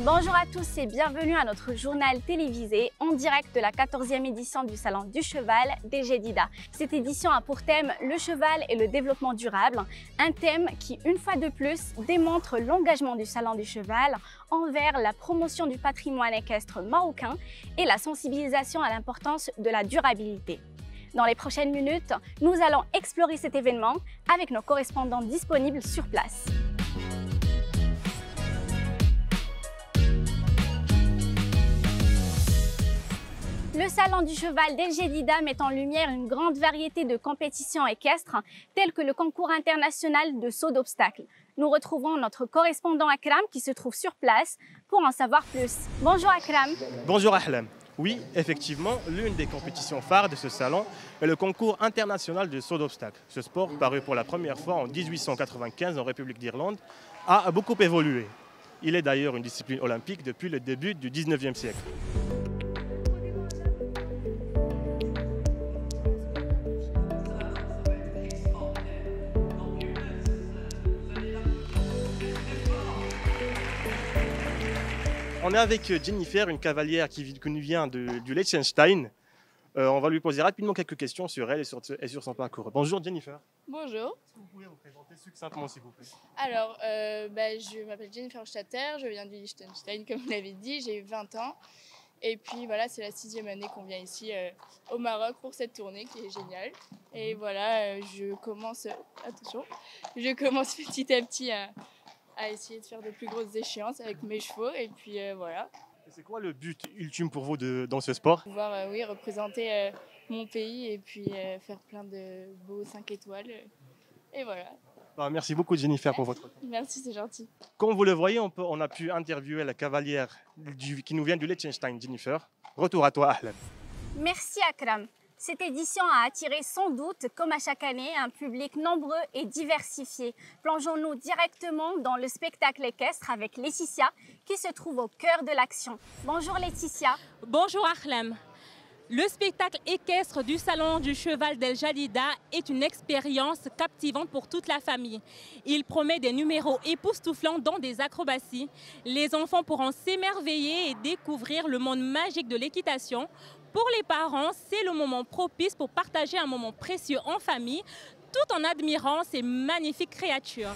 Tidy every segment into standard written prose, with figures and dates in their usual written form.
Bonjour à tous et bienvenue à notre journal télévisé en direct de la 14e édition du Salon du Cheval des Jedida. Cette édition a pour thème le cheval et le développement durable, un thème qui, une fois de plus, démontre l'engagement du Salon du Cheval envers la promotion du patrimoine équestre marocain et la sensibilisation à l'importance de la durabilité. Dans les prochaines minutes, nous allons explorer cet événement avec nos correspondants disponibles sur place. Le Salon du Cheval d'El Jedida met en lumière une grande variété de compétitions équestres, telles que le concours international de saut d'obstacles. Nous retrouvons notre correspondant Akram qui se trouve sur place pour en savoir plus. Bonjour Akram. Bonjour Ahlam. Oui, effectivement, l'une des compétitions phares de ce salon est le concours international de saut d'obstacles. Ce sport, paru pour la première fois en 1895 en République d'Irlande, a beaucoup évolué. Il est d'ailleurs une discipline olympique depuis le début du 19e siècle. On est avec Jennifer, une cavalière qui nous vient du Liechtenstein. On va lui poser rapidement quelques questions sur elle et sur son parcours. Bonjour Jennifer. Bonjour. Est-ce que vous pouvez vous présenter succinctement s'il vous plaît? Alors, je m'appelle Jennifer Statter, je viens du Liechtenstein comme vous l'avez dit, j'ai 20 ans. Et puis voilà, c'est la 6e année qu'on vient ici au Maroc pour cette tournée qui est géniale. Et voilà, je commence petit à petit à essayer de faire de plus grosses échéances avec mes chevaux. Et puis voilà. Et c'est quoi le but ultime pour vous dans ce sport? Pouvoir représenter mon pays et puis faire plein de beaux 5 étoiles. Et voilà. Merci beaucoup Jennifer pour votre temps. Merci, c'est gentil. Comme vous le voyez, on a pu interviewer la cavalière qui nous vient du Liechtenstein, Jennifer. Retour à toi Ahlam. Merci Akram. Cette édition a attiré sans doute, comme à chaque année, un public nombreux et diversifié. Plongeons-nous directement dans le spectacle équestre avec Laetitia, qui se trouve au cœur de l'action. Bonjour Laetitia. Bonjour Ahlam. Le spectacle équestre du Salon du Cheval d'El Jedida est une expérience captivante pour toute la famille. Il promet des numéros époustouflants dans des acrobaties. Les enfants pourront s'émerveiller et découvrir le monde magique de l'équitation. Pour les parents, c'est le moment propice pour partager un moment précieux en famille, tout en admirant ces magnifiques créatures.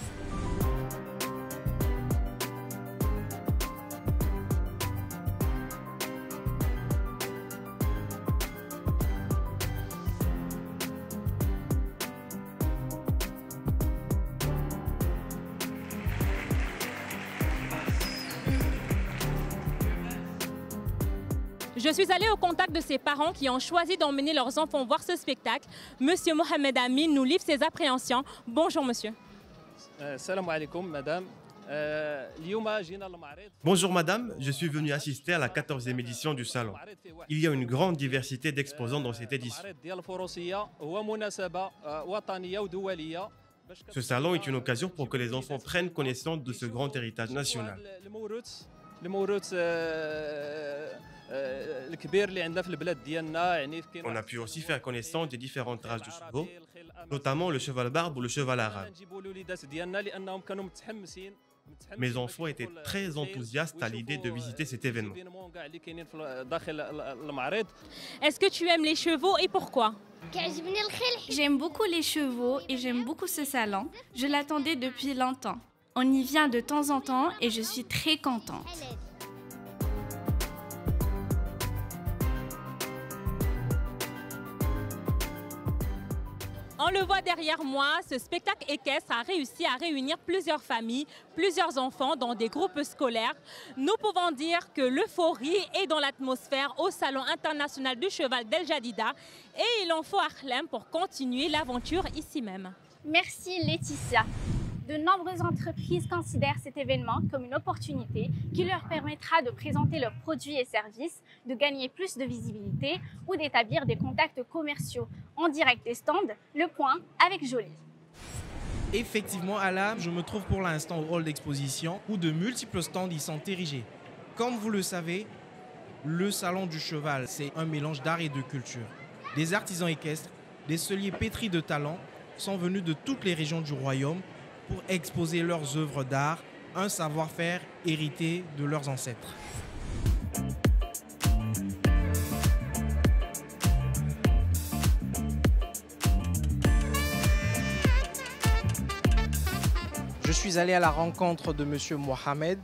Je suis allée au contact de ses parents qui ont choisi d'emmener leurs enfants voir ce spectacle. Monsieur Mohamed Amin nous livre ses appréhensions. Bonjour monsieur. Salam alaikum madame. Bonjour madame, je suis venu assister à la 14e édition du salon. Il y a une grande diversité d'exposants dans cette édition. Ce salon est une occasion pour que les enfants prennent connaissance de ce grand héritage national. On a pu aussi faire connaissance des différentes races de chevaux, notamment le cheval barbe ou le cheval arabe. Mes enfants étaient très enthousiastes à l'idée de visiter cet événement. Est-ce que tu aimes les chevaux et pourquoi? J'aime beaucoup les chevaux et j'aime beaucoup ce salon. Je l'attendais depuis longtemps. On y vient de temps en temps et je suis très contente. On le voit derrière moi, ce spectacle équestre a réussi à réunir plusieurs familles, plusieurs enfants dans des groupes scolaires. Nous pouvons dire que l'euphorie est dans l'atmosphère au Salon international du Cheval d'El Jedida et il en faut Ahlam pour continuer l'aventure ici même. Merci Laetitia. De nombreuses entreprises considèrent cet événement comme une opportunité qui leur permettra de présenter leurs produits et services, de gagner plus de visibilité ou d'établir des contacts commerciaux en direct des stands. Le point avec Jolie. Effectivement, Alam, je me trouve pour l'instant au hall d'exposition où de multiples stands y sont érigés. Comme vous le savez, le Salon du Cheval, c'est un mélange d'art et de culture. Des artisans équestres, des selliers pétris de talent sont venus de toutes les régions du royaume pour exposer leurs œuvres d'art un savoir-faire hérité de leurs ancêtres. Je suis allé à la rencontre de monsieur Mohamed,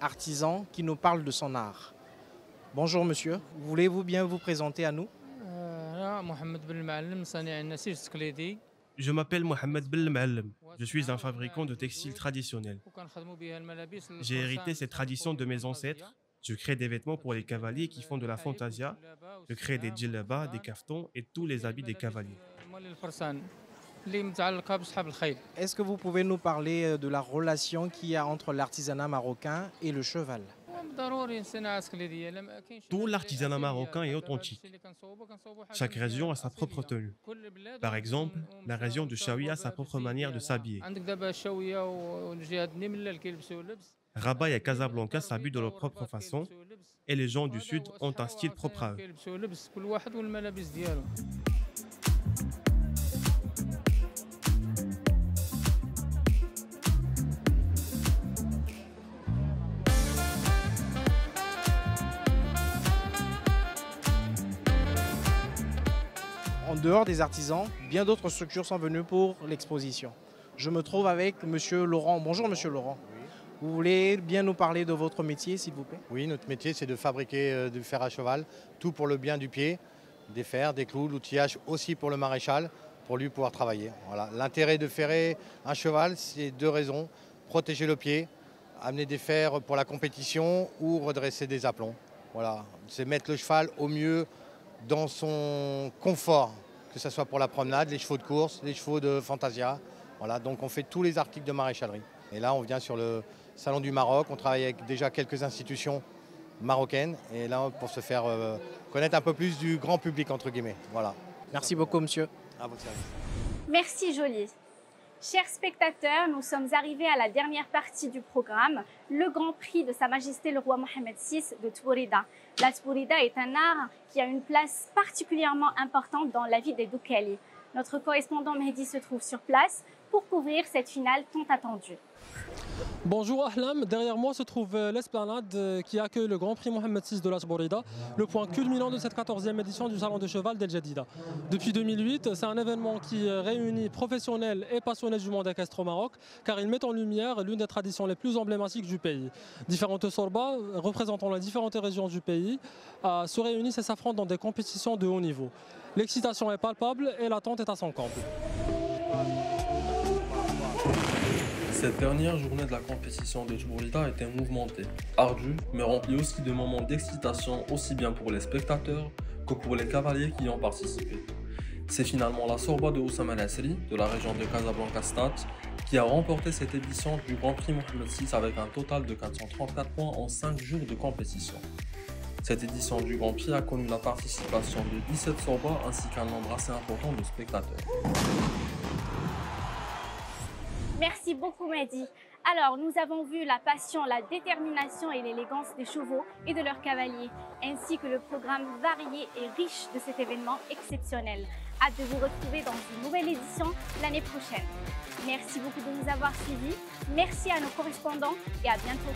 artisan, qui nous parle de son art. Bonjour monsieur, voulez-vous bien vous présenter à nous? Je m'appelle Mohamed Belma'allem. Je suis un fabricant de textiles traditionnels. J'ai hérité cette tradition de mes ancêtres. Je crée des vêtements pour les cavaliers qui font de la fantasia. Je crée des djellabas, des kaftons et tous les habits des cavaliers. Est-ce que vous pouvez nous parler de la relation qu'il y a entre l'artisanat marocain et le cheval? Tout l'artisanat marocain est authentique. Chaque région a sa propre tenue. Par exemple, la région de Chaouia a sa propre manière de s'habiller. Rabat et Casablanca s'habillent de leur propre façon et les gens du sud ont un style propre à eux. En dehors des artisans, bien d'autres structures sont venues pour l'exposition. Je me trouve avec monsieur Laurent. Bonjour monsieur Laurent. Oui. Vous voulez bien nous parler de votre métier, s'il vous plaît? Oui, notre métier, c'est de fabriquer du fer à cheval, tout pour le bien du pied, des fers, des clous, l'outillage aussi pour le maréchal, pour lui pouvoir travailler. Voilà. L'intérêt de ferrer un cheval, c'est deux raisons. Protéger le pied, amener des fers pour la compétition ou redresser des aplombs. Voilà. C'est mettre le cheval au mieux dans son confort, que ce soit pour la promenade, les chevaux de course, les chevaux de fantasia. Voilà. Donc on fait tous les articles de maréchalerie. Et là, on vient sur le Salon du Maroc. On travaille avec déjà quelques institutions marocaines. Et là, pour se faire connaître un peu plus du grand public, entre guillemets. Voilà. Merci beaucoup, monsieur. À votre service. Merci Jolie. Chers spectateurs, nous sommes arrivés à la dernière partie du programme, le Grand Prix de Sa Majesté le Roi Mohamed VI de Tbourida. La Tbourida est un art qui a une place particulièrement importante dans la vie des Doukali. Notre correspondant Mehdi se trouve sur place pour couvrir cette finale tant attendue. Bonjour Ahlam, derrière moi se trouve l'esplanade qui accueille le Grand Prix Mohamed VI de la Tbourida, le point culminant de cette 14e édition du Salon de Cheval d'El Jadida. Depuis 2008, c'est un événement qui réunit professionnels et passionnés du monde équestre au Maroc, car il met en lumière l'une des traditions les plus emblématiques du pays. Différentes sorbas représentant les différentes régions du pays se réunissent et s'affrontent dans des compétitions de haut niveau. L'excitation est palpable et l'attente est à son comble. Cette dernière journée de la compétition de Tbourida était mouvementée, ardue, mais remplie aussi de moments d'excitation aussi bien pour les spectateurs que pour les cavaliers qui y ont participé. C'est finalement la Sorba de Oussama Nasri, de la région de Casablanca-Stade, qui a remporté cette édition du Grand Prix Mohamed VI avec un total de 434 points en 5 jours de compétition. Cette édition du Grand Prix a connu la participation de 17 Sorbas ainsi qu'un nombre assez important de spectateurs. Merci beaucoup Mehdi. Alors, nous avons vu la passion, la détermination et l'élégance des chevaux et de leurs cavaliers, ainsi que le programme varié et riche de cet événement exceptionnel. Hâte de vous retrouver dans une nouvelle édition l'année prochaine. Merci beaucoup de nous avoir suivis. Merci à nos correspondants et à bientôt.